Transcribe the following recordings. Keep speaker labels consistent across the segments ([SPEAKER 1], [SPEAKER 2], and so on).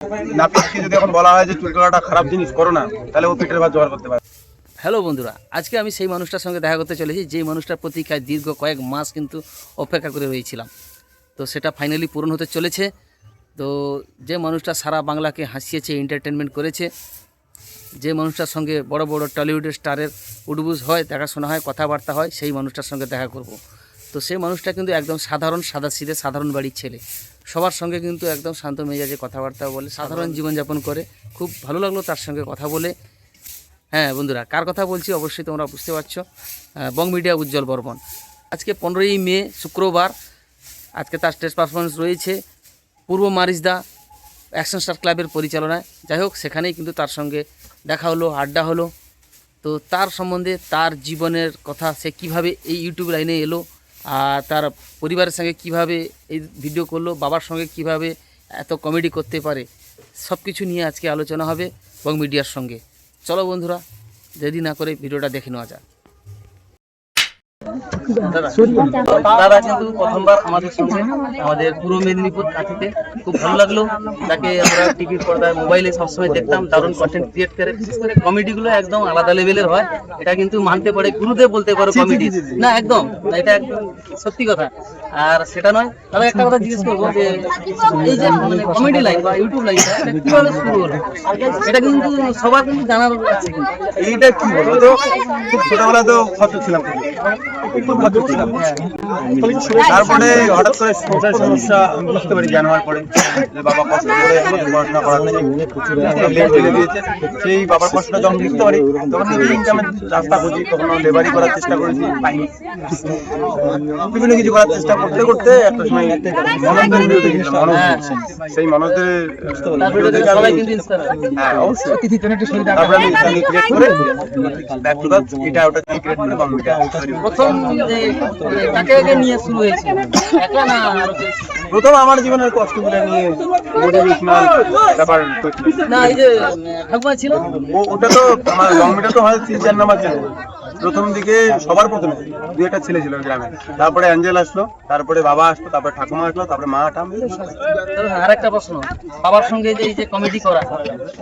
[SPEAKER 1] নাপিতকে যদি এখন বলা হয় যে চুল কাটাটা খারাপ জিনিস করো না, তাহলে ও পেটের ভাত জোগাড় করতে পারে।
[SPEAKER 2] হ্যালো বন্ধুরা, আজকে আমি সেই মানুষটার সঙ্গে দেখা করতে চলেছি যেই মানুষটার প্রতীক্ষায় দীর্ঘ কয়েক মাস কিন্তু অপেক্ষা করে রয়েছিলাম। তো সেটা ফাইনালি পূরণ হতে চলেছে। তো যে মানুষটা সারা বাংলাকে হাসিয়েছে, এন্টারটেনমেন্ট করেছে, যে মানুষটার সঙ্গে বড় বড় টলিউডের স্টারের উঠবুস হয়, দেখাশোনা হয়, কথাবার্তা হয়, সেই মানুষটার সঙ্গে দেখা করব। তো সেই মানুষটা কিন্তু একদম সাধারণ, সাদাসিধে, সাধারণ বাড়ির ছেলে। সবার সঙ্গে কিন্তু একদম শান্ত মেজাজে কথাবার্তা বলে, সাধারণ জীবনযাপন করে। খুব ভালো লাগলো তার সঙ্গে কথা বলে। হ্যাঁ বন্ধুরা, কার কথা বলছি অবশ্যই তোমরা বুঝতে পারছো। বং মিডিয়া উজ্জ্বল বর্মন। আজকে 15ই মে শুক্রবার। আজকে তার স্টেজ পারফরমেন্স রয়েছে পূর্ব মারিচদা অ্যাকশন স্টার ক্লাবের পরিচালনায়। যাই হোক, সেখানেই কিন্তু তার সঙ্গে দেখা হলো, আড্ডা হলো। তো তার সম্বন্ধে, তার জীবনের কথা, সে কিভাবে এই ইউটিউব লাইনে এলো, আর তার পরিবারের সঙ্গে কিভাবে এই ভিডিও করলো, বাবার সঙ্গে কিভাবে এত কমেডি করতে পারে, সব কিছু নিয়ে আজকে আলোচনা হবে বং মিডিয়ার সঙ্গে। চলো বন্ধুরা, দেরি না করে ভিডিওটা দেখে নেওয়া যাক। দাদা কিন্তু প্রথমবার আমাদের সঙ্গে, আমাদের পূর্ব মেদিনীপুর কাঠিতে। খুব ভালো লাগলো তাকে। আমরা টিভির পর্দায়, মোবাইলে সবসময় দেখতাম, দারুণ কন্টেন্ট ক্রিয়েট করে। বিশেষ করে কমেডিগুলো একদম আলাদা লেভেলের হয়। এটা কিন্তু মানতে পারে, গুরুদেব বলতে পারো কমেডি। না একদম, এটা একদম সত্যি কথা। আর সেটা নয়, তবে একটা কথা জিজ্ঞেস করবো যে এই যে কমেডি লাইন বা ইউটিউব লাইনটা, এটা কিভাবে শুরু হলো? এটা কিন্তু সবার কিন্তু জানার আছে। কিন্তু
[SPEAKER 1] এইটা কি বলবো, তো খুব ছোটবেলা তো খরচ ছিলাম, তারপরে হঠাৎ করে সংসার সমস্যা বুঝতে পারি জ্ঞান হওয়ার পরে যে বাবা কষ্ট করে পড়াশোনা করাতে ফেলে দিয়েছে। সেই বাবার কষ্টটা যখন বুঝতে পারি, তখন নিজের ইনকামের রাস্তা খুঁজি। কখনো লেবারি করার চেষ্টা করেছি, পাইনি। বিভিন্ন কিছু করার চেষ্টা করতে করতে একটা সময় মনোজদের ভিডিও দেখেছিলাম। সেই মনোজদের ভিডিও দেখে হ্যাঁ অবশ্যই তারপরে আমি ক্রিয়েট করে ব্যাক টু দ্য এটা ওটা ক্রিয়েট করে কম্পিউটার।
[SPEAKER 2] প্রথম কাকে আগে নিয়ে শুরু হয়েছে, একলা না আরো কেউ ছিল?
[SPEAKER 1] প্রথম আমার জীবনের কষ্টগুলো নিয়ে মোটিভেশনাল ব্যাপার
[SPEAKER 2] না, এই যে ঠাকুমা ছিল,
[SPEAKER 1] ওটা তো আমার কম্পিউটার তো হয় 3-4 নাম্বার চ্যানেল। প্রথম দিকে সবার প্রথমে 2-1টা ছেলে ছিল গ্রামে, তারপরে অ্যাঞ্জেল আসলো, তারপরে বাবা আসলো, তারপরে ঠাকুমা আসলো, তারপরে মা ঠাম।
[SPEAKER 2] আর একটা প্রশ্ন, বাবার সঙ্গে যে এই যে কমেডি করা,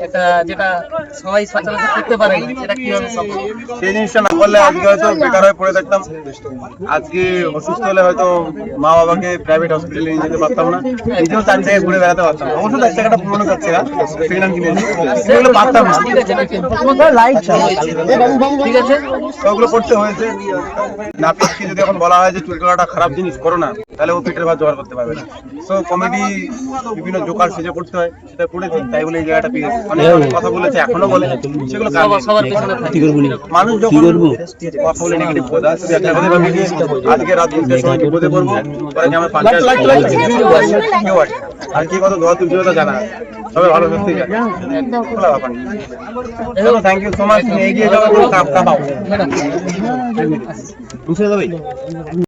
[SPEAKER 2] এটা যেটা সবাই সচরাচর করতে পারে না, সেটা কিভাবে সম্ভব?
[SPEAKER 1] সেই জিনিসটা না করলে আজকে হয়তো বেকার হয়ে পড়ে থাকতাম। আজকে অসুস্থ হলে হয়তো মা বাবাকে প্রাইভেট হসপিটালে নিয়ে যেতে পারতাম না, নিজেও 4 জায়গায় ঘুরে বেড়াতে পারতাম না। অবশ্য 4 টাকাটা পুরনো 4 টাকা সেকেন্ড হ্যান্ড কিনেছি, সেগুলো পারতাম না।
[SPEAKER 2] ঠিক আছে, ঠিক আছে,
[SPEAKER 1] ওগুলো করতে হয়েছে। নাপিতকে যদি এখন বলা হয় যে চুল কাটাটা খারাপ জিনিস করো না, তাহলে ও পেটের ভাত জোগাড় করতে পারবে না। তো কমেডি বিভিন্ন জোকার সেজে করতে হয়, সেটা করেছি। তাই বলে এই জায়গাটা পেয়েছি। অনেক কথা বলেছে, এখনো বলে, সেগুলো
[SPEAKER 2] সবার পেছনে থাকে।
[SPEAKER 1] মানুষ যখন কথা বলে নেগেটিভ কথা, একটা কথা ভাবি আজকে রাত 3টার সময় বিপদে পড়বো, পরে যে আমার 50 লাখ কেউ আছে, আর কি কথা দোয়া তুলতে হবে জানা। সবাই ভালো থাকতে চায়, খোলা ব্যাপার। Thank you so much. এগিয়ে যাওয়ার কোনো কাপ পাও বুঝে যাবে।